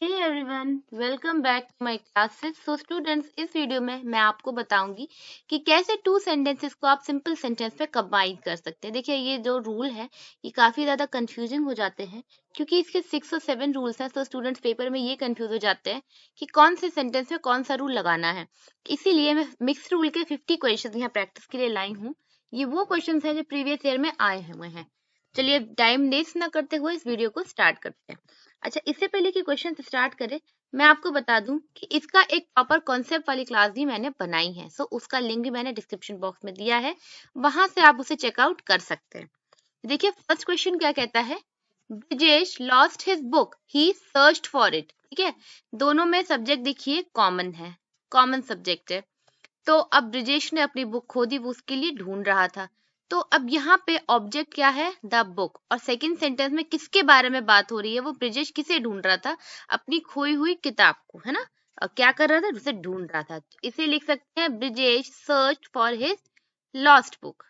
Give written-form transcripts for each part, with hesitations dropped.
Hey everyone, welcome back to my classes. So students, इस video में मैं आपको बताऊंगी कि कैसे टू सेंटेंसेस को आप सिंपल सेंटेंस में कंबाइन कर सकते हैं। देखिए, ये जो रूल है ये काफी ज्यादा कंफ्यूजिंग हो जाते हैं क्योंकि इसके 6 और 7 रूल्स हैं। तो स्टूडेंट्स पेपर में ये कंफ्यूज हो जाते हैं कि कौन से सेंटेंस में कौन सा रूल लगाना है। इसीलिए मैं मिक्स रूल के 50 क्वेश्चन यहाँ प्रैक्टिस के लिए लाई हूँ। ये वो क्वेश्चन है जो प्रीवियस ईयर में आए हुए हैं। चलिए टाइम वेस्ट ना करते हुए इस वीडियो को स्टार्ट करते हैं। अच्छा, इससे पहले कि क्वेश्चन स्टार्ट करें, मैं आपको बता दूं कि इसका एक प्रॉपर कॉन्सेप्ट वाली क्लास भी मैंने बनाई है। सो उसका लिंक भी मैंने डिस्क्रिप्शन बॉक्स में दिया है, वहां से आप उसे चेकआउट कर सकते हैं। देखिए, फर्स्ट क्वेश्चन क्या कहता है, Brijesh lost his book, he searched for it. ठीक है, दोनों में सब्जेक्ट देखिए कॉमन है, कॉमन सब्जेक्ट है। तो अब ब्रिजेश ने अपनी बुक खो दी, वो उसके लिए ढूंढ रहा था। तो अब यहाँ पे ऑब्जेक्ट क्या है, द बुक। और सेकंड सेंटेंस में किसके बारे में बात हो रही है, वो ब्रिजेश किसे ढूंढ रहा था, अपनी खोई हुई किताब को, है ना। और क्या कर रहा था, उसे ढूंढ रहा था। तो इसे लिख सकते हैं, Brijesh search for his lost book.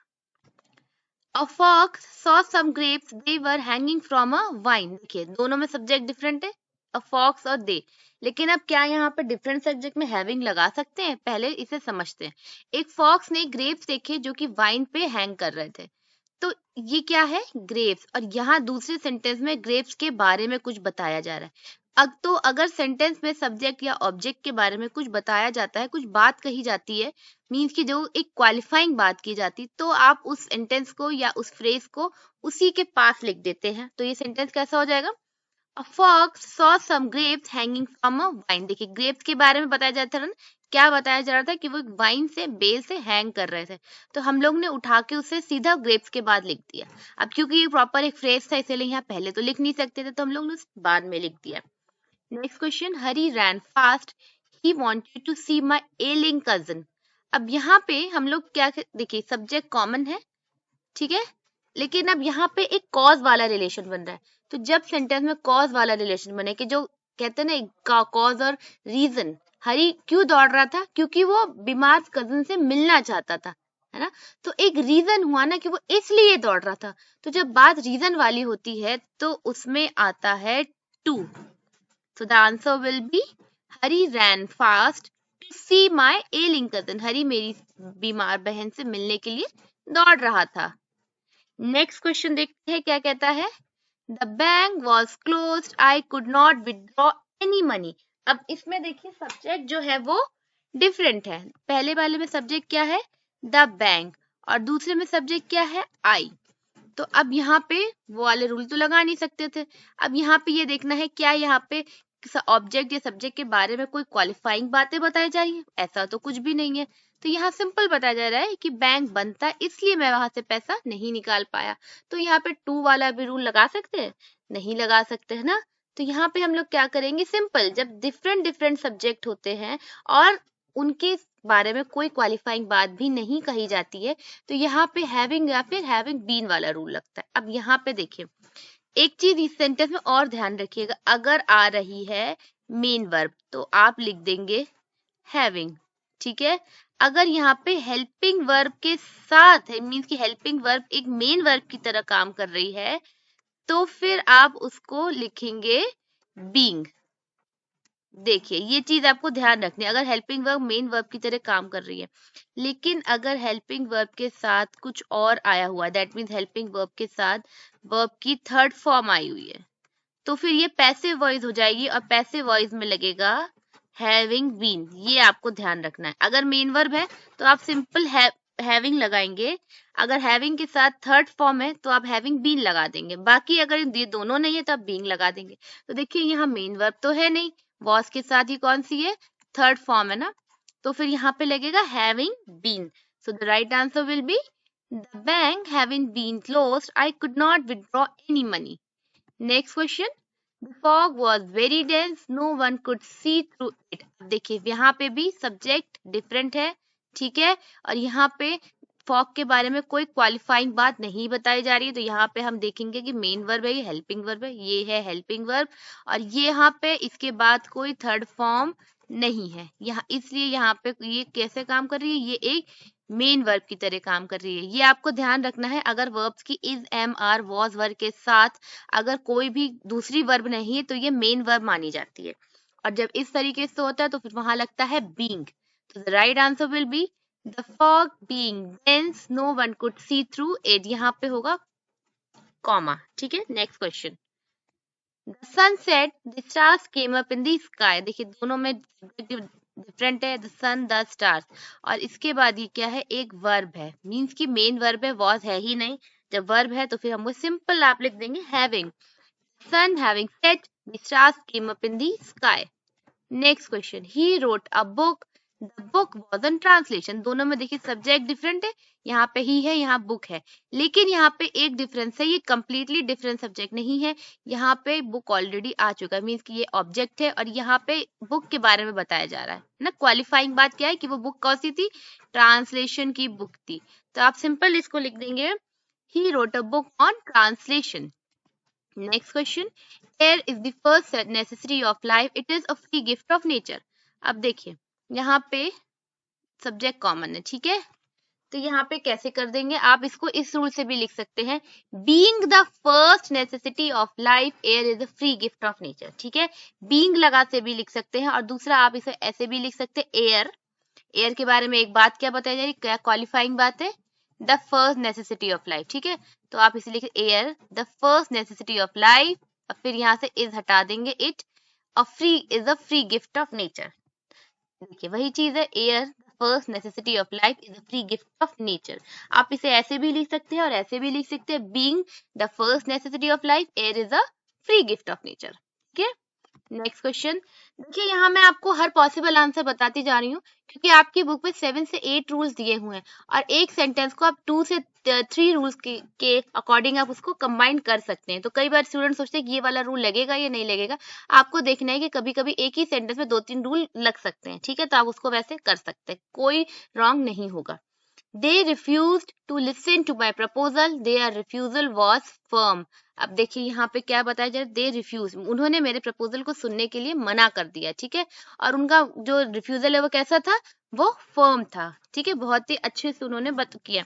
A fox saw some grapes, they were hanging from a vine। देखिए, दोनों में सब्जेक्ट डिफरेंट है, a fox और they। लेकिन अब क्या यहाँ पे डिफरेंट सब्जेक्ट में हैविंग लगा सकते हैं, पहले इसे समझते हैं। एक फॉक्स ने ग्रेप्स देखे जो कि वाइन पे हैंग कर रहे थे। तो ये क्या है, ग्रेप्स। और यहाँ दूसरे सेंटेंस में ग्रेप्स के बारे में कुछ बताया जा रहा है। अब तो अगर सेंटेंस में सब्जेक्ट या ऑब्जेक्ट के बारे में कुछ बताया जाता है, कुछ बात कही जाती है, मीन्स की जो एक क्वालिफाइंग बात की जाती, तो आप उस सेंटेंस को या उस फ्रेज को उसी के पास लिख देते हैं। तो ये सेंटेंस कैसा हो जाएगा, a fox saw some grapes hanging from a vine. देखिए, ग्रेप्स के बारे में बताया जाता था ना, क्या बताया जा रहा था कि वो वाइन से, बेल से हैंग कर रहे थे। तो हम लोग ने उठा के उसे सीधा ग्रेप्स के बाद लिख दिया। अब क्योंकि ये प्रॉपर एक फ्रेज था, इसीलिए यहाँ पहले तो लिख नहीं सकते थे, तो हम लोग ने उसे बाद में लिख दिया। Next question, Hari ran fast, he wanted to see my ailing cousin. अब यहाँ पे हम लोग क्या, देखिए सब्जेक्ट कॉमन है, ठीक है, लेकिन अब यहाँ पे एक कॉज वाला रिलेशन बन रहा है। तो जब सेंटेंस में कॉज वाला रिलेशन बने, कि जो कहते हैं ना कॉज और रीजन, हरी क्यों दौड़ रहा था, क्योंकि वो बीमार कजन से मिलना चाहता था, है ना। तो एक रीजन हुआ ना कि वो इसलिए दौड़ रहा था। तो जब बात रीजन वाली होती है तो उसमें आता है to. So the answer will be Hari ran fast to see my ailing cousin। हरी मेरी बीमार बहन से मिलने के लिए दौड़ रहा था। नेक्स्ट क्वेश्चन देखते हैं क्या कहता है, the bank was closed, I could not withdraw any money. अब इसमें देखिए सब्जेक्ट जो है वो डिफरेंट है। पहले वाले में सब्जेक्ट क्या है, द बैंक, और दूसरे में सब्जेक्ट क्या है, आई। तो अब यहाँ पे वो वाले रूल तो लगा नहीं सकते थे। अब यहाँ पे ये देखना है क्या यहाँ पे ऑब्जेक्ट या सब्जेक्ट के बारे में कोई क्वालिफाइंग बातें बताई जा रही है, ऐसा तो कुछ भी नहीं है। तो यहाँ सिंपल बताया जा रहा है कि बैंक बंद था इसलिए मैं वहां से पैसा नहीं निकाल पाया। तो यहाँ पे टू वाला भी रूल लगा सकते हैं, नहीं लगा सकते, है ना। तो यहाँ पे हम लोग क्या करेंगे, सिंपल, जब डिफरेंट डिफरेंट सब्जेक्ट होते हैं और उनके बारे में कोई क्वालिफाइंग बात भी नहीं कही जाती है, तो यहाँ पे हैविंग या फिर हैविंग बीन वाला रूल लगता है। अब यहाँ पे देखिए, एक चीज इस सेंटेंस में और ध्यान रखिएगा, अगर आ रही है मेन वर्ब तो आप लिख देंगे हैविंग, ठीक है। अगर यहाँ पे हेल्पिंग वर्ब के साथ है, मीन्स की हेल्पिंग वर्ब एक मेन वर्ब की तरह काम कर रही है, तो फिर आप उसको लिखेंगे बीइंग। देखिए, ये चीज आपको ध्यान रखनी है, अगर हेल्पिंग वर्ब मेन वर्ब की तरह काम कर रही है। लेकिन अगर हेल्पिंग वर्ब के साथ कुछ और आया हुआ है, दैट मीन्स हेल्पिंग वर्ब के साथ वर्ब की थर्ड फॉर्म आई हुई है, तो फिर ये पैसिव वॉइस हो जाएगी और पैसिव वॉइस में लगेगा हैविंग बीन। ये आपको ध्यान रखना है। अगर मेन वर्ब है तो आप सिंपल हैविंग लगाएंगे, अगर हैविंग के साथ थर्ड फॉर्म है तो आप हैविंग बीन लगा देंगे, बाकी अगर ये दोनों नहीं है तो आप बीइंग लगा देंगे। तो देखिए, यहाँ मेन वर्ब तो है नहीं, वॉज के साथ ही कौन सी है, थर्ड फॉर्म है ना, तो फिर यहाँ पे लगेगा having been. So the right answer will be, the bank having been closed, I could not withdraw any money. Next question, the fog was very dense, no one could see through it। अब देखिए, यहाँ पे भी subject different है, ठीक है, और यहाँ पे फॉग के बारे में कोई क्वालिफाइंग बात नहीं बताई जा रही है। तो यहाँ पे हम देखेंगे कि मेन वर्ब है, ये हेल्पिंग वर्ब है, ये है हेल्पिंग वर्ब, और ये यहाँ पे इसके बाद कोई थर्ड फॉर्म नहीं है यहाँ, इसलिए यहाँ पे ये कैसे काम कर रही है, ये एक मेन वर्ब की तरह काम कर रही है। ये आपको ध्यान रखना है, अगर वर्ब्स की is, am, are, was verb के साथ अगर कोई भी दूसरी वर्ब नहीं है तो ये मेन वर्ब मानी जाती है, और जब इस तरीके से होता है तो फिर वहां लगता है बीइंग। तो the right answer will be the fog being dense no one could see through it, यहाँ पे होगा कॉमा। ठीक है, next question. The sun set, the stars came up in the sky। देखिए दोनों में डिफरेंट है, the sun, the stars। और इसके बाद ये क्या है, एक वर्ब है, मीन्स की मेन वर्ब है, was है ही नहीं। जब वर्ब है तो फिर हम वो सिंपल आप लिख देंगे having। Sun having set, the stars came up in the sky। Next question, he wrote a book, the book was in translation. दोनों में देखिए सब्जेक्ट डिफरेंट है, यहाँ पे ही है, यहाँ बुक है, लेकिन यहाँ पे एक डिफरेंस है, ये कंप्लीटली डिफरेंट सब्जेक्ट नहीं है। यहाँ पे बुक ऑलरेडी आ चुका है, मीन्स कि ये ऑब्जेक्ट है और यहाँ पे बुक के बारे में बताया जा रहा है ना। क्वालिफाइंग बात क्या है कि वो बुक कौन सी थी, ट्रांसलेशन की बुक थी। तो आप सिंपल इसको लिख देंगे, he wrote a book on translation. Next question, air is the first necessity of life, it is a free gift of nature. अब देखिए यहाँ पे सब्जेक्ट कॉमन है, ठीक है, तो यहाँ पे कैसे कर देंगे, आप इसको इस रूल से भी लिख सकते हैं, being the first necessity of life air is a free gift of nature. ठीक है, बीइंग लगा से भी लिख सकते हैं, और दूसरा आप इसे ऐसे भी लिख सकते हैं, एयर। एयर के बारे में एक बात क्या बताई जा रही, क्या क्वालिफाइंग बात है, the first necessity of life. ठीक है, तो आप इसे लिखे air the first necessity of life, और फिर यहाँ से इज हटा देंगे, it a free is a free gift of nature. देखिए वही चीज है, air first necessity of life is a free gift of nature. आप इसे ऐसे भी लिख सकते हैं और ऐसे भी लिख सकते हैं, being the first necessity of life air is a free gift of nature. ठीक है, नेक्स्ट क्वेश्चन। देखिए यहाँ मैं आपको हर पॉसिबल आंसर बताती जा रही हूँ, क्योंकि आपकी बुक में 7 से 8 रूल्स दिए हुए हैं, और एक सेंटेंस को आप 2 से 3 रूल्स के अकॉर्डिंग आप उसको कंबाइन कर सकते हैं। तो कई बार स्टूडेंट सोचते हैं कि ये वाला रूल लगेगा या नहीं लगेगा, आपको देखना है कि कभी कभी एक ही सेंटेंस में 2-3 रूल लग सकते हैं। ठीक है, तो आप उसको वैसे कर सकते हैं, कोई रॉन्ग नहीं होगा। They refused to listen to my proposal. Their refusal was firm. अब देखिए यहाँ पे क्या बताया जा रहा है, दे रिफ्यूज, उन्होंने मेरे प्रपोजल को सुनने के लिए मना कर दिया। ठीक है, और उनका जो रिफ्यूजल है वो कैसा था, वो फर्म था। ठीक है, बहुत ही अच्छे से उन्होंने किया।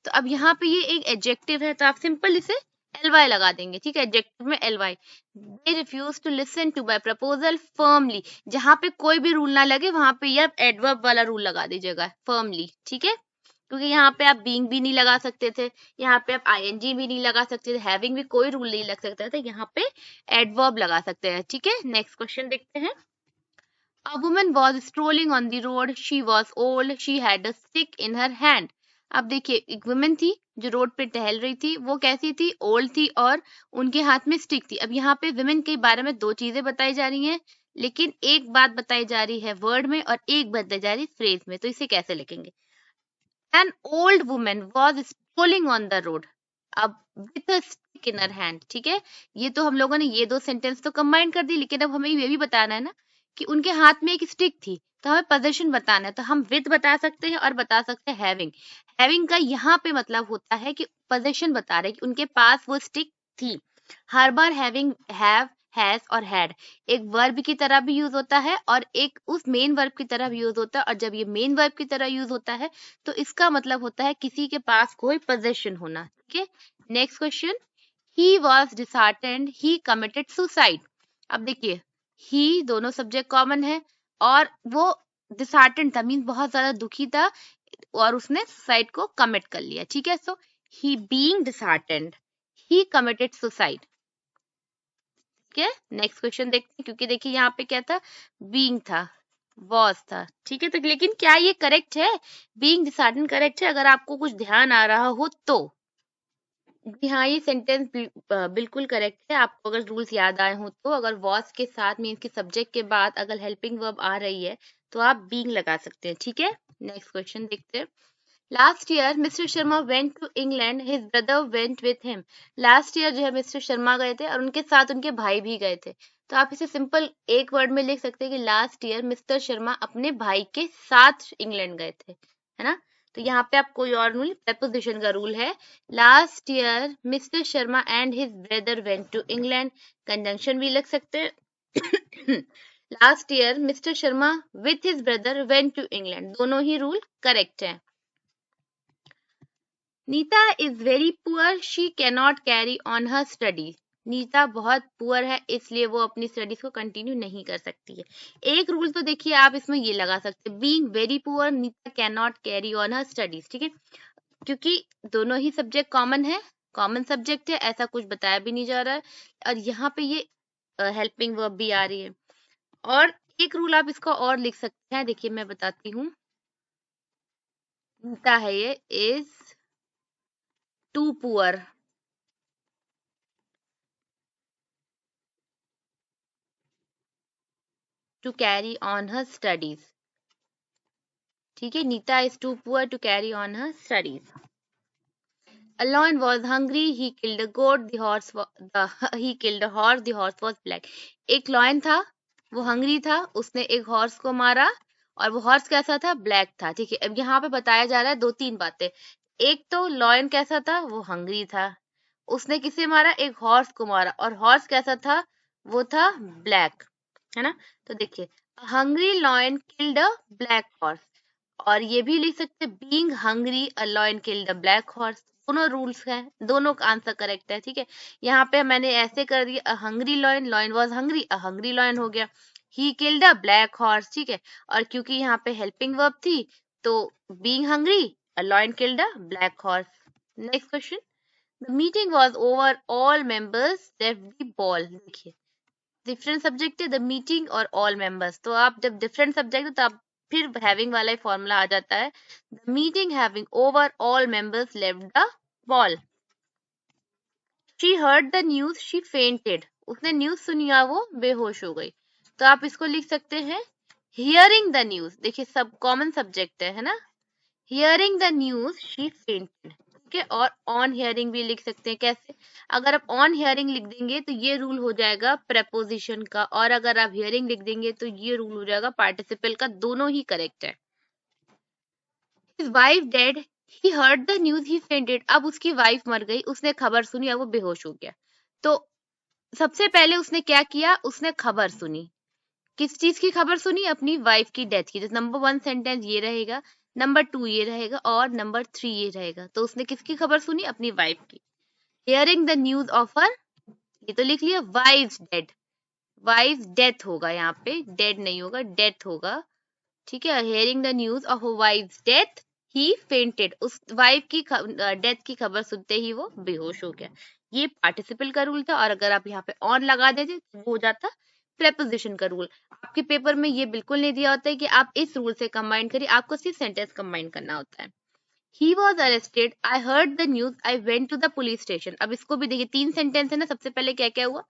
तो अब यहाँ पे ये एक एडजेक्टिव है, तो आप सिंपल इसे ly लगा देंगे। ठीक है, एडजेक्टिव में ly। They refuse to listen to my proposal firmly, जहाँ पे कोई भी रूल ना लगे वहां पे ये एडवर्ब वाला रूल लगा दीजिएगा, फर्मली। ठीक है, क्योंकि यहाँ पे आप बीइंग भी नहीं लगा सकते थे, यहाँ पे आप आईएनजी भी नहीं लगा सकते थे, हैविंग भी कोई रूल नहीं लग सकता था, यहाँ पे एडवर्ब लगा सकते हैं। ठीक है, नेक्स्ट क्वेश्चन देखते हैं। A woman was strolling on the road. She was old. She had a stick in her hand. अब देखिए एक वुमेन थी जो रोड पे टहल रही थी, वो कैसी थी, ओल्ड थी, और उनके हाथ में स्टिक थी। अब यहाँ पे वुमेन के बारे में 2 चीजें बताई जा रही हैं, लेकिन एक बात बताई जा रही है वर्ड में और एक बताई जा रही है फ्रेज में, तो इसे कैसे लिखेंगे। An old woman was strolling on the road, अब with a stick in her hand। ठीक है, ये तो हम लोगों ने ये 2 सेंटेंस तो कंबाइन कर दी, लेकिन अब हमें ये भी बताना है ना कि उनके हाथ में एक स्टिक थी, तो हमें पोजीशन बताना है, तो हम विद बता सकते हैं और बता सकते हैं हैविंग। हैविंग का यहाँ पे मतलब होता है कि पोजीशन बता रहे हैं कि उनके पास वो स्टिक थी। हर बार हैविंग, हैव, हैज और हैड एक वर्ब की तरह भी यूज होता है और एक उस मेन वर्ब की तरह भी यूज होता है, और जब ये मेन वर्ब की तरह यूज होता है तो इसका मतलब होता है किसी के पास कोई पोजेशन होना। ठीक है, next question. He was disheartened, he committed suicide. अब देखिए ही दोनों सब्जेक्ट कॉमन है, और वो डिसहार्टेंड था, मीन बहुत ज्यादा दुखी था, और उसने सुसाइड को कमिट कर लिया। ठीक है, सो ही बीइंग डिसहार्टेंड, ही कमिटेड सुसाइड। ठीक है, नेक्स्ट क्वेश्चन देखते हैं, क्योंकि देखिए यहाँ पे क्या था, बीइंग था, वॉज था। ठीक है, तो लेकिन क्या ये करेक्ट है, बीइंग डिसहार्टेंड करेक्ट है, अगर आपको कुछ ध्यान आ रहा हो तो। जी हाँ, ये सेंटेंस बिल्कुल करेक्ट है, आपको अगर रूल्स याद आए हो तो। अगर वॉज के साथ मीन्स के सब्जेक्ट के बाद अगर हेल्पिंग वर्ब आ रही है तो आप बीइंग लगा सकते हैं। ठीक है, नेक्स्ट क्वेश्चन देखते हैं। Last year mister Sharma went to England, his brother went with him. Last year जो है मिस्टर शर्मा गए थे और उनके साथ उनके भाई भी गए थे, तो आप इसे सिंपल एक वर्ड में लिख सकते हैं कि लास्ट ईयर मिस्टर शर्मा अपने भाई के साथ इंग्लैंड गए थे, है ना। तो यहाँ पे आप कोई और रूल, प्रेपोजिशन का रूल है। Last year mister Sharma and his brother went to England, conjunction भी लिख सकते हैं। Last year mister Sharma with his brother went to England, दोनों ही रूल करेक्ट है। Nita is very poor, she cannot carry on her study. Nita बहुत poor है, इसलिए वो अपनी स्टडीज को कंटिन्यू नहीं कर सकती है। एक रूल तो देखिए आप इसमें ये लगा सकते हैं, being very poor Nita can not carry on her studies, ठीक है, क्योंकि दोनों ही सब्जेक्ट कॉमन है, कॉमन सब्जेक्ट है, ऐसा कुछ बताया भी नहीं जा रहा है, और यहाँ पे ये हेल्पिंग वर्ब भी आ रही है। और एक रूल आप इसका और लिख सकते हैं, देखिए मैं बताती हूँ, नीता है ये is too poor to carry on her studies, ठीक है, Nita is too poor to carry on her studies. A lion was hungry, he killed a goat, the horse he killed a horse, the horse was black. एक lion था, वो hungry था, उसने एक horse को मारा, और वो horse कैसा था, black था, ठीक है। अब यहाँ पे बताया जा रहा है दो तीन बातें। एक तो lion कैसा था, वो hungry था, उसने किसे मारा, एक horse को मारा, और horse कैसा था, वो था black, है ना। तो देखिए, hungry lion killed a black horse, और ये भी लिख सकते हैं being hungry a lion killed a black horse. दोनों रूल्स हैं, दोनों का आंसर करेक्ट है, ठीक है। यहाँ पे मैंने ऐसे कर दिया, a hungry lion, lion was hungry, a hungry lion हो गया। He killed a black horse, ठीक है, और क्योंकि यहाँ पे हेल्पिंग वर्ब थी तो being hungry a lion killed a black horse. Next question, the meeting was over, all members left the ball. देखिए, डिफरेंट सब्जेक्ट है, द मीटिंग और ऑल मेंबर्स, तो आप जब डिफरेंट सब्जेक्ट है तो आप फिर हैविंग वाला ही फॉर्मूला आ जाता है, the meeting having over, all members left the ball. She heard the news, she fainted, उसने न्यूज सुनी और वो बेहोश हो गई, तो आप इसको लिख सकते हैं हियरिंग द न्यूज। देखिए सब कॉमन सब्जेक्ट है ना, hearing the news she fainted, ठीक है। और ऑन हियरिंग भी लिख सकते हैं, कैसे, अगर आप ऑन हियरिंग लिख देंगे तो ये रूल हो जाएगा प्रेपोजिशन का, और अगर आप हियरिंग लिख देंगे तो ये रूल हो जाएगा पार्टिसिपल का, दोनों ही करेक्ट है। His wife dead, he heard the news, he fainted. अब उसकी वाइफ मर गई, उसने खबर सुनी और वो बेहोश हो गया। तो सबसे पहले उसने क्या किया, उसने खबर सुनी, किस चीज की खबर सुनी, अपनी वाइफ की डेथ की। तो नंबर 1 सेंटेंस ये रहेगा, नंबर 2 ये रहेगा, और नंबर 3 ये रहेगा। तो उसने किसकी खबर सुनी, अपनी वाइफ की। Hearing the news of her, ये तो लिख लिया, वाइफ डेड, वाइफ डेथ होगा यहाँ पे, डेड नहीं होगा, डेथ होगा, ठीक है। Hearing the news of wife death, he fainted, उस वाइफ की डेथ की खबर सुनते ही वो बेहोश हो गया। ये पार्टिसिपल का रूल था, और अगर आप यहाँ पे ऑन लगा देते तो वो हो जाता प्रेपोजिशन का रूल। आपके पेपर में ये बिल्कुल नहीं दिया होता है कि आप इस रूल से कंबाइन करिए, आपको सिर्फ सेंटेंस कंबाइन करना होता है। He was arrested, I heard the news, I went to the police station। अब इसको भी देखिए, 3 सेंटेंस है ना, सबसे पहले क्या क्या हुआ,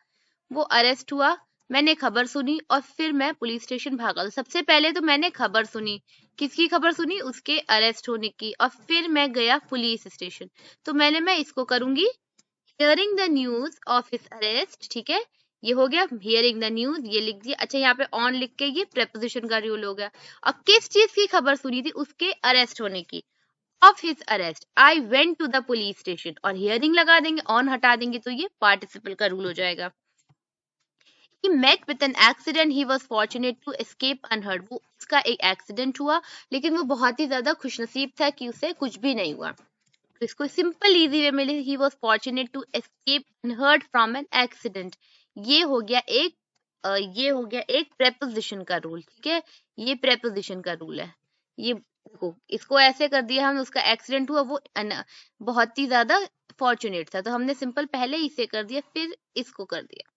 वो अरेस्ट हुआ, मैंने खबर सुनी, और फिर मैं पुलिस स्टेशन भागा। तो सबसे पहले तो मैंने खबर सुनी, किसकी खबर सुनी, उसके अरेस्ट होने की, और फिर मैं गया पुलिस स्टेशन। तो मैं इसको करूंगी hearing the news of his arrest, ठीक है, ये हो गया हियरिंग द न्यूज, ये लिख दिया। अच्छा, यहाँ पे ऑन लिख के ये प्रेपोजिशन का रूल हो गया। और किस चीज की खबर सुनी थी, उसके अरेस्ट होने की, of his arrest, I went to the police station, और हियरिंग लगा देंगे, ऑन हटा देंगे तो ये पार्टिसिपल का रूल हो जाएगा। He met with an accident, he was fortunate to escape unhurt। वो उसका एक एक्सीडेंट हुआ, लेकिन वो बहुत ही ज्यादा खुशनसीब था कि उसे कुछ भी नहीं हुआ। तो इसको सिंपल इजी वे में लिखे, he was fortunate to escape unhurt from an accident। ये हो गया एक ये हो गया एक प्रेपोजिशन का रूल, ठीक है, ये प्रेपोजिशन का रूल है। ये देखो, इसको ऐसे कर दिया हमने, उसका एक्सीडेंट हुआ, वो बहुत ही ज्यादा फॉर्चुनेट था, तो हमने सिंपल पहले इसे कर दिया, फिर इसको कर दिया।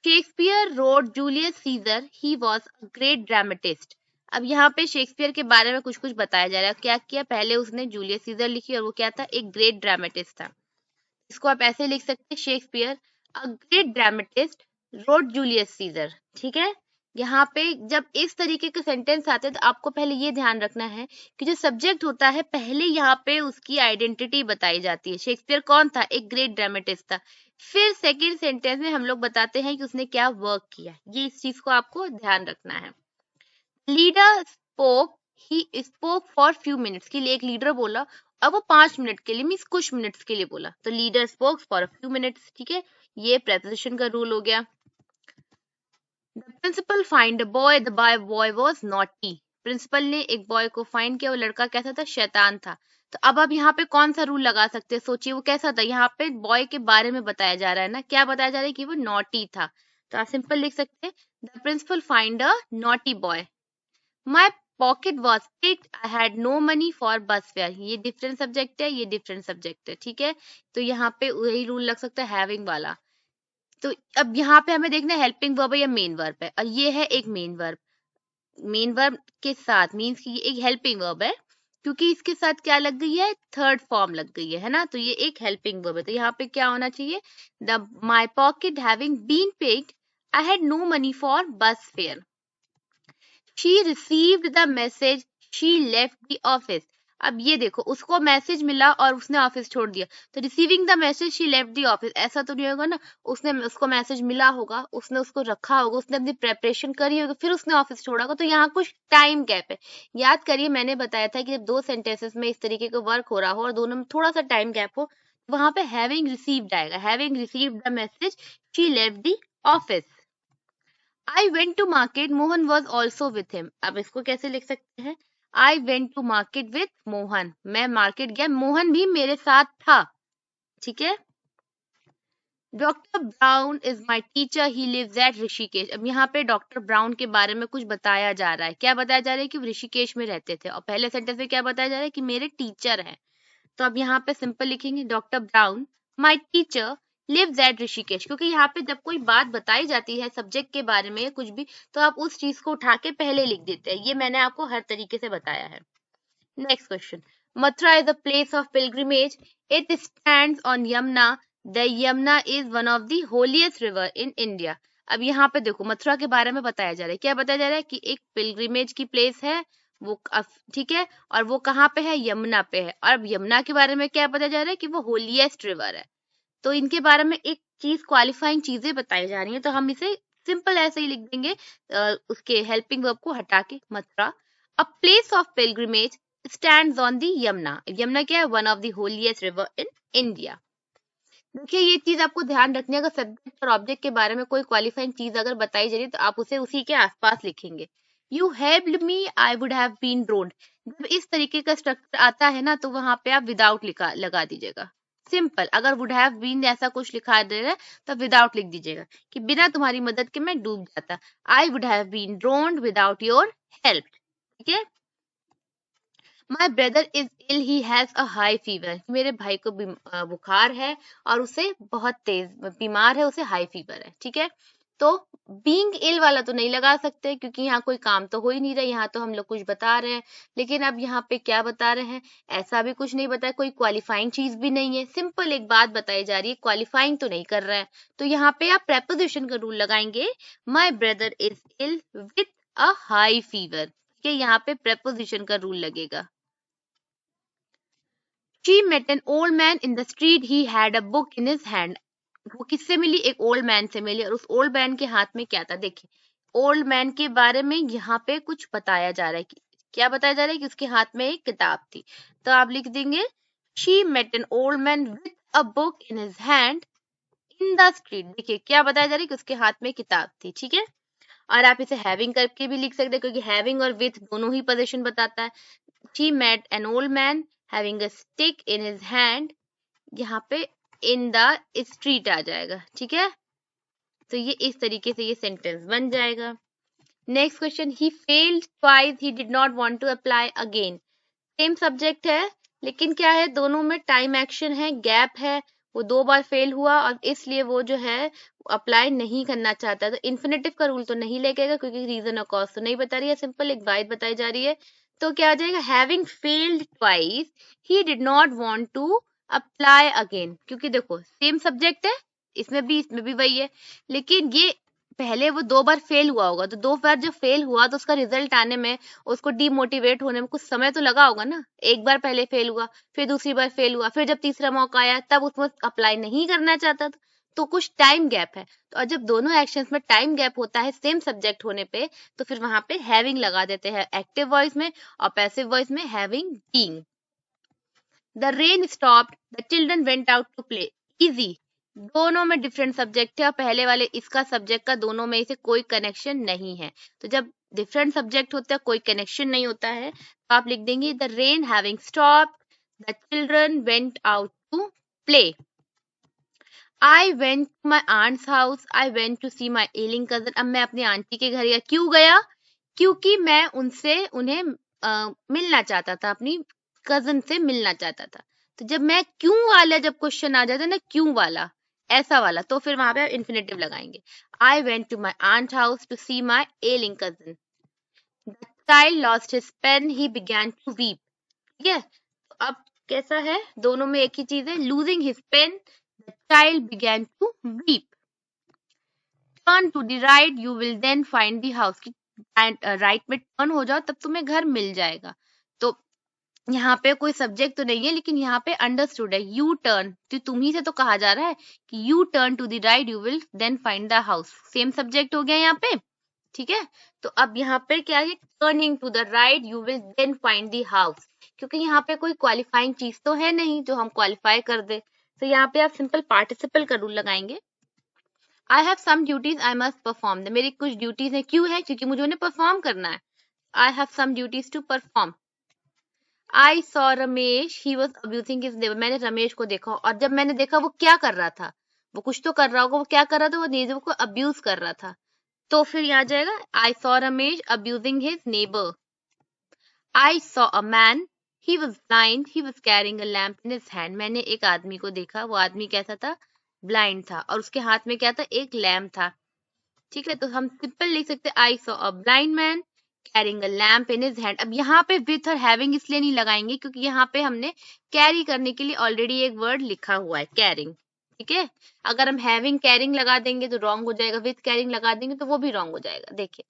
Shakespeare wrote Julius Caesar, he was a great dramatist. अब यहाँ पे शेक्सपियर के बारे में कुछ कुछ बताया जा रहा है, क्या किया, पहले उसने जूलियस सीजर लिखी, और वो क्या था, एक ग्रेट ड्रामेटिस्ट था। इसको आप ऐसे लिख सकते हैं, Shakespeare a great dramatist wrote Julius Caesar, ठीक है। यहाँ पे जब इस तरीके के सेंटेंस आते हैं तो आपको पहले ये ध्यान रखना है कि जो सब्जेक्ट होता है पहले यहाँ पे उसकी आइडेंटिटी बताई जाती है। शेक्सपियर कौन था, एक ग्रेट ड्रामेटिस्ट था। फिर सेकंड सेंटेंस में हम लोग बताते हैं कि उसने क्या वर्क किया, ये इस चीज को आपको ध्यान रखना है। Leader spoke, he spoke for few minutes, के लिए एक लीडर बोला, अब वो 5 मिनट के लिए, मीन्स कुछ मिनट्स के लिए बोला, तो leader spoke for few minutes, ठीक है, ये प्रेपोजिशन का रूल हो गया। The principal find a boy, the boy was naughty. Principal ने एक बॉय को फाइंड किया, वो लड़का कैसा था, शैतान था। तो अब आप यहाँ पे कौन सा रूल लगा सकते हैं, सोचिए वो कैसा था। यहाँ पे बॉय के बारे में बताया जा रहा है ना, क्या बताया जा रहा है कि वो नॉटी था। तो आप सिंपल लिख सकते हैं, the principal find a naughty boy, my pocket was picked, I had no money for bus fare. ये डिफरेंट सब्जेक्ट है, ये डिफरेंट सब्जेक्ट है, ठीक है। तो यहाँ पे वही रूल लग सकता है, हैविंग वाला। तो अब यहाँ पे हमें देखना है हेल्पिंग वर्ब है या मेन वर्ब है, और ये है एक मेन वर्ब। मेन वर्ब के साथ मीन्स कि ये एक हेल्पिंग वर्ब है, क्योंकि इसके साथ क्या लग गई है, थर्ड फॉर्म लग गई है ना। तो ये एक हेल्पिंग वर्ब है। तो यहाँ पे क्या होना चाहिए, the my pocket having been picked, I had no money for bus fare. She received the message, she left the office. अब ये देखो, उसको मैसेज मिला और उसने ऑफिस छोड़ दिया। तो receiving the message she left the office, ऐसा तो नहीं होगा ना। उसने उसको मैसेज मिला होगा, उसने उसको रखा होगा, उसने अपनी प्रेपरेशन करी होगी, फिर उसने ऑफिस छोड़ा होगा। तो यहाँ कुछ टाइम गैप है। याद करिए, मैंने बताया था कि जब दो सेंटेंसेस में इस तरीके का वर्क हो रहा हो और दोनों में थोड़ा सा टाइम गैप हो, वहां पे हैविंग रिसीव्ड आएगा। Having received the message, she left the office. I went to market, Mohan was also with him. अब इसको कैसे लिख सकते हैं, I went to market with Mohan. मैं मार्केट गया, मोहन भी मेरे साथ था, ठीक है। Doctor Brown is my teacher, he lives at Rishikesh. अब यहाँ पे डॉक्टर ब्राउन के बारे में कुछ बताया जा रहा है। क्या बताया जा रहा है कि वो ऋषिकेश में रहते थे, और पहले सेंटेंस में क्या बताया जा रहा है कि मेरे टीचर हैं। तो अब यहाँ पे सिंपल लिखेंगे, doctor Brown my teacher lives at Rishikesh, क्योंकि यहाँ पे जब कोई बात बताई जाती है सब्जेक्ट के बारे में कुछ भी, तो आप उस चीज को उठा के पहले लिख देते हैं। ये मैंने आपको हर तरीके से बताया है। Next question, Mathura is a place of pilgrimage, it stands on Yamuna, the Yamuna is one of the holiest river in India. अब यहाँ पे देखो, मथुरा के बारे में बताया जा रहा है। क्या बताया जा रहा है कि एक पिलग्रिमेज की प्लेस है वो, ठीक है, और वो कहाँ पे है, यमुना पे है। और अब यमुना के बारे में क्या बताया जा रहा है कि वो होलीएस्ट रिवर है। तो इनके बारे में एक चीज, क्वालिफाइंग चीजें बताई जा रही है। तो हम इसे सिंपल ऐसे ही लिख देंगे, उसके हेल्पिंग वर्ब को हटा के, Mathura a place of pilgrimage stands on the Yamuna. Yamuna क्या है, one of the holiest river in India. देखिए, ये चीज आपको ध्यान रखनी है, अगर सब्जेक्ट और ऑब्जेक्ट के बारे में कोई क्वालिफाइंग चीज अगर बताई जा रही है तो आप उसे उसी के आसपास लिखेंगे। You helped me, I would have been drowned. जब इस तरीके का स्ट्रक्चर आता है ना, तो वहां पे आप विदाउट लगा दीजिएगा। सिंपल, अगर वुड हैव बीन ऐसा कुछ लिखा दे रहा है तो विदाउट लिख दीजिएगा कि बिना तुम्हारी मदद के मैं डूब जाता। I would have been drowned without your help, ठीक है। My brother is ill, he has a high fever. मेरे भाई को बुखार है और उसे बहुत तेज बीमार है, उसे हाई फीवर है, ठीक है। तो बीइंग इल वाला तो नहीं लगा सकते, क्योंकि यहाँ कोई काम तो हो ही नहीं रहा, यहाँ तो हम लोग कुछ बता रहे हैं। लेकिन अब यहाँ पे क्या बता रहे हैं, ऐसा भी कुछ नहीं बताया, कोई क्वालिफाइंग चीज भी नहीं है, सिंपल एक बात बताई जा रही है, क्वालिफाइंग तो नहीं कर रहे हैं। तो यहाँ पे आप प्रेपोजिशन का रूल लगाएंगे, my brother is ill with a high fever, ठीक है। यहाँ पे प्रेपोजिशन का रूल लगेगा। She met an old man in the street. He had a book in his hand. वो किससे मिली, एक ओल्ड मैन से मिली, और उस ओल्ड मैन के हाथ में क्या था। देखिए, ओल्ड मैन के बारे में यहाँ पे कुछ बताया जा रहा है कि क्या बताया जा रहा है कि उसके हाथ में एक किताब थी। तो आप लिख देंगे, she met an old man with a book in his hand in the street। देखिए, क्या बताया जा रहा है कि उसके हाथ में किताब थी, ठीक है। और आप इसे हैविंग करके भी लिख सकते हैं, क्योंकि हैविंग और विथ दोनों ही पोजीशन बताता है। She met an old man having a stick in his hand, यहाँ पे in the street आ जाएगा, ठीक है। तो ये इस तरीके से ये सेंटेंस बन जाएगा। Next question, he failed twice, he did not want to apply again। Same subject है, लेकिन क्या है, दोनों में टाइम एक्शन है, गैप है। वो 2 बार फेल हुआ और इसलिए वो जो है अप्लाई नहीं करना चाहता। तो इन्फिनेटिव का रूल तो नहीं लगेगा, क्योंकि रीजन और कॉज तो नहीं बता रही है, सिंपल एक बात बताई जा रही है। तो क्या आ जाएगा, having failed twice, he did not want to apply again. क्योंकि देखो, सेम सब्जेक्ट है, इसमें भी वही है, लेकिन ये पहले वो 2 बार फेल हुआ होगा, तो 2 बार जब फेल हुआ तो उसका रिजल्ट आने में, उसको डीमोटिवेट होने में कुछ समय तो लगा होगा ना। एक बार पहले फेल हुआ, फिर दूसरी बार फेल हुआ, फिर जब तीसरा मौका आया तब उसमें अप्लाई नहीं करना चाहता था। तो कुछ टाइम गैप है। तो और जब दोनों एक्शंस में टाइम गैप होता है सेम सब्जेक्ट होने पे, तो फिर वहां पे हैविंग लगा देते हैं एक्टिव वॉइस में, और पैसिव वॉइस में having being. The rain stopped, the children went out to play. Easy, दोनों में डिफरेंट सब्जेक्ट है, और पहले वाले इसका सब्जेक्ट का दोनों में इसे कोई कनेक्शन नहीं है। तो जब डिफरेंट सब्जेक्ट होता है, कोई कनेक्शन नहीं होता है, तो आप लिख देंगे the rain having stopped, The children went out to play. I went to my aunt's house. I went to see my ailing cousin. अब मैं अपनी आंटी के घर गया. क्यों गया? क्योंकि मैं उन्हें मिलना चाहता था, अपनी कजन से मिलना चाहता था. तो जब मैं क्यों वाला जब क्वेश्चन आ जाता है ना, क्यों वाला ऐसा वाला, तो फिर वहां पे इन्फिनेटिव लगाएंगे. I went to my aunt house to see my ailing cousin. The child lost his pen, he began to weep. ठीक है, तो अब कैसा है, दोनों में एक ही चीज है. Losing his pen, the child began to weep. Turn to the right, you will then find the house. Right में टर्न हो जाओ तब तुम्हें घर मिल जाएगा. तो यहाँ पे कोई सब्जेक्ट तो नहीं है, लेकिन यहाँ पे अंडरस्टूड है. यू टर्न, तो तुम ही से तो कहा जा रहा है कि you turn to the right, you will then find the house. Same subject हो गया यहाँ पे. ठीक है, तो अब यहाँ पे क्या है, turning to the right you will then find the house. क्योंकि यहाँ पे कोई क्वालिफाइंग चीज तो है नहीं जो हम क्वालिफाई कर दे, तो यहाँ पे आप सिंपल पार्टिसिपल का रूल लगाएंगे. I have some duties I must perform. मेरी कुछ ड्यूटीज है. क्यों है? क्योंकि मुझे उन्हें परफॉर्म करना है. I have some duties to perform. I saw Ramesh, he was abusing his neighbour. मैंने रमेश को देखा, और जब मैंने देखा वो क्या कर रहा था, वो कुछ तो कर रहा होगा. वो क्या कर रहा था? वो नेबर को अब्यूज कर रहा था. तो फिर यहाँ जाएगा आई saw Ramesh abusing his neighbour. I saw a man, he was blind, he was carrying a lamp in his hand. मैंने एक आदमी को देखा, वो आदमी कैसा था? ब्लाइंड था, और उसके हाथ में क्या था? एक लैम्प था. ठीक है, तो हम सिंपल लिख सकते हैं I saw a blind man carrying a lamp in his hand. अब यहाँ पे विथ और हैविंग इसलिए नहीं लगाएंगे क्योंकि यहाँ पे हमने कैरी करने के लिए ऑलरेडी एक वर्ड लिखा हुआ है, कैरिंग. ठीक है, अगर हम हैविंग कैरिंग लगा देंगे तो रॉन्ग हो जाएगा, विथ कैरिंग लगा देंगे तो वो भी रॉन्ग हो जाएगा. देखिए,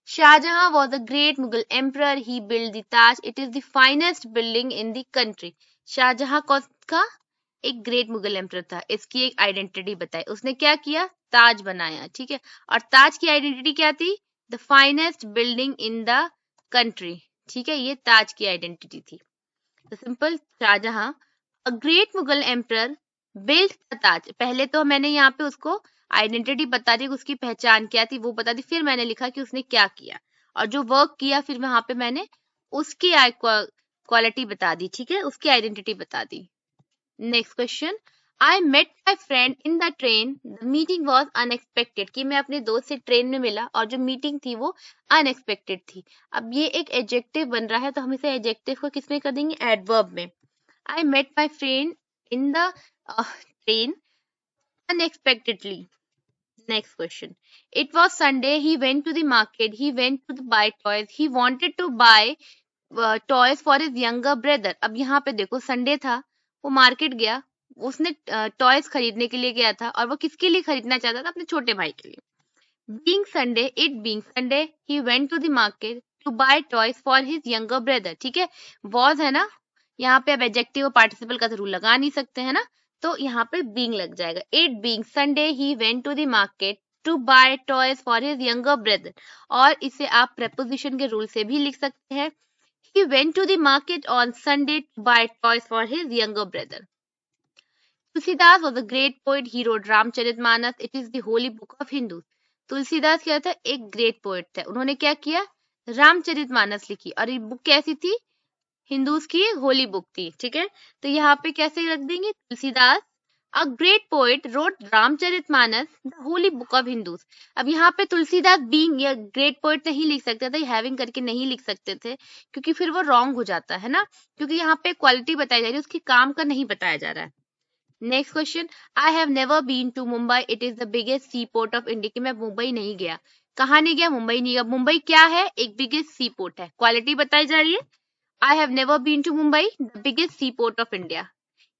Shahjahan was a great Mughal emperor, he build the Taj, it is the finest building in the country. Shahjahan कौन का? एक ग्रेट मुगल एम्परर था. इसकी एक आइडेंटिटी बताई. उसने क्या किया? ताज बनाया. ठीक है, और ताज की आइडेंटिटी क्या थी? The finest building in the country. ठीक है, ये ताज की आइडेंटिटी थी. तो simple, Shahjahan a great Mughal emperor build the Taj. पहले तो मैंने यहाँ पे उसको आइडेंटिटी बता दी, उसकी पहचान क्या थी वो बता दी, फिर मैंने लिखा कि उसने क्या किया और जो वर्क किया, फिर वहां पे मैंने उसकी क्वालिटी बता दी. ठीक है, उसकी आइडेंटिटी बता दी. Next question, I met my friend in the train, the meeting was unexpected. कि मैं अपने दोस्त से ट्रेन में मिला और जो मीटिंग थी वो अनएक्सपेक्टेड थी. अब ये एक एडजेक्टिव बन रहा है, तो हम इसे एडजेक्टिव को किसमें कर देंगे? एडवर्ब में. I met my friend in the train unexpectedly. Next question. It was Sunday. He went to the market. He went to buy toys. He wanted to buy toys for his younger brother. अब यहाँ पे देखो, Sunday था, वो market गया, उसने toys खरीदने के लिए गया था, और वो किसके लिए खरीदना चाहता था? अपने छोटे भाई के लिए. Being Sunday, it being Sunday, he went to the market to buy toys for his younger brother. ठीक है, was है ना, यहाँ पे अब एडजेक्टिव और पार्टिसिपल का रूल लगा नहीं सकते हैं ना, तो यहाँ पे being लग जाएगा. It being Sunday, he went to the market to buy toys for his younger brother. और इसे आप preposition के रूल से भी लिख सकते हैं. He went to the market on Sunday to buy toys for his younger brother. Tulsidas was a great poet. He wrote Ramcharitmanas. It is the holy book of Hindus. Tulsidas क्या था? एक great poet था. उन्होंने क्या किया? रामचरितमानस लिखी, और ये बुक कैसी थी? हिंदूज की होली बुक थी. ठीक है, तो यहाँ पे कैसे रख देंगे? Tulsidas a great poet wrote Ramcharitmanas, the holy book of Hindus. अब यहाँ पे तुलसीदास बीइंग या ग्रेट पोएट नहीं लिख सकते थे, हैविंग करके नहीं लिख सकते थे, क्योंकि फिर वो रॉन्ग हो जाता है ना, क्योंकि यहाँ पे क्वालिटी बताई जा रही है, उसकी काम का नहीं बताया जा रहा है. Next question, I have never been to Mumbai, it is the biggest sea port of India. कि मैं मुंबई नहीं गया. कहाँ नहीं गया? मुंबई नहीं गया. मुंबई क्या है? एक बिगेस्ट सी पोर्ट है. क्वालिटी बताई जा रही है. I have never been to Mumbai, the biggest sea port of India.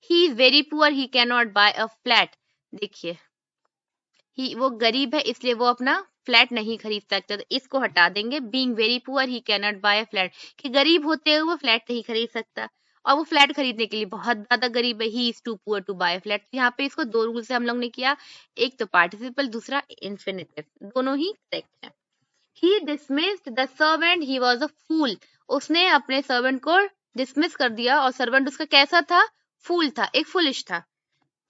He is very poor, he can not buy a flat. देखिए, वो गरीब है इसलिए वो अपना फ्लैट नहीं खरीद सकता, तो इसको हटा देंगे. Being very poor, he can not buy a flat. कि गरीब होते हुए वो फ्लैट नहीं खरीद सकता, और वो फ्लैट खरीदने के लिए बहुत ज्यादा गरीब है. He is too poor to buy flat. यहाँ पे इसको दो रूल से हम लोग ने किया, एक तो पार्टिसिपल, दूसरा इन्फिनेटिव. दोनों ही करेक्ट है. He dismissed the servant, he was a fool. उसने अपने सर्वेंट को डिसमिस कर दिया, और सर्वेंट उसका कैसा था? फूल था, एक फुलिश था.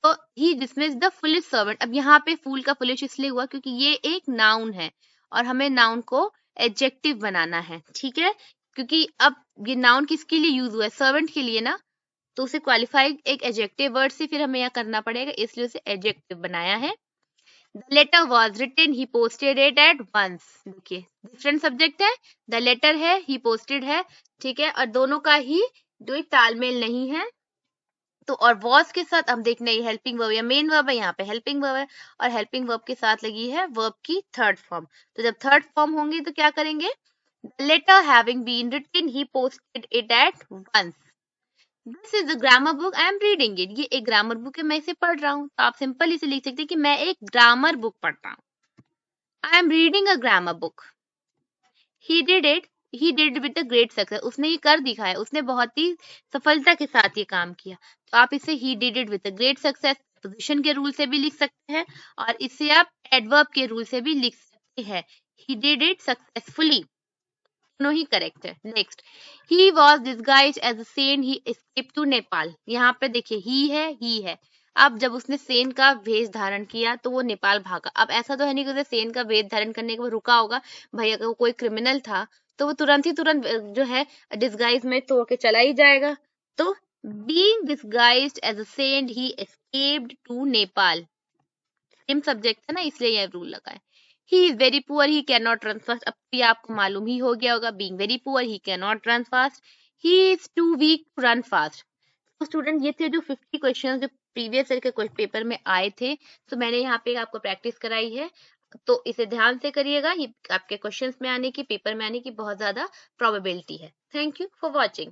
तो ही डिसमिस्ड द फुलिश सर्वेंट. अब यहाँ पे फूल का फुलिश इसलिए हुआ क्योंकि ये एक नाउन है, और हमें नाउन को एडजेक्टिव बनाना है. ठीक है, क्योंकि अब ये नाउन किसके लिए यूज हुआ है? सर्वेंट के लिए ना, तो उसे क्वालिफाई एक एडजेक्टिव वर्ड से फिर हमें यहाँ करना पड़ेगा, इसलिए उसे एडजेक्टिव बनाया है। The letter was written, he posted it at once. देखिए डिफरेंट सब्जेक्ट है, द लेटर है, he posted है, ठीक है, और दोनों का ही जो तालमेल नहीं है। तो और was के साथ हम देखना है हेल्पिंग वर्ब या मेन वर्ब है, यहाँ पे हेल्पिंग वर्ब है, और हेल्पिंग वर्ब के साथ लगी है वर्ब की थर्ड फॉर्म। तो जब थर्ड फॉर्म होंगी तो क्या करेंगे, the letter having been written, he posted it at once. This is the grammar book I am reading it. ये एक ग्रामर बुक है, मैं इसे पढ़ रहा हूँ। तो आप सिंपल इसे लिख सकते हैं कि मैं एक ग्रामर बुक पढ़ रहा हूँ। I am reading a grammar book. He did it with a great success. उसने ये कर दिखाया, उसने बहुत ही सफलता के साथ ये काम किया। तो आप इसे he did it with a great success position के रूल से भी लिख सकते हैं, और इसे आप एडवर्ब के रूल से भी लिख सकते हैं। ही डिड इट सक्सेसफुली, दोनों ही करेक्ट है। Next, he was disguised as a saint, he escaped to Nepal. यहाँ पे देखिए ही है। अब जब उसने सेन का वेश धारण किया तो वो नेपाल भागा। अब ऐसा तो है नहीं कि उसे सेन का वेश धारण करने के बाद रुका होगा। भाई अगर वो कोई क्रिमिनल था तो वो तुरंत जो है डिस्गाइज में तो के चला ही जाएगा। तो being disguised as a saint he escaped to Nepal, same subject है ना, इसलिए यह रूल लगा है। He is very poor, he can not run fast. अब भी आपको मालूम ही हो गया होगा, being very poor he can not run fast, he is too weak to run fast. तो स्टूडेंट ये थे जो 50 क्वेश्चन जो प्रीवियस ईयर के पेपर में आए थे। तो मैंने यहाँ पे आपको प्रैक्टिस कराई है, तो इसे ध्यान से करिएगा। ये आपके क्वेश्चंस में आने की, पेपर में आने की बहुत ज्यादा प्रोबेबिलिटी है। Thank you for watching.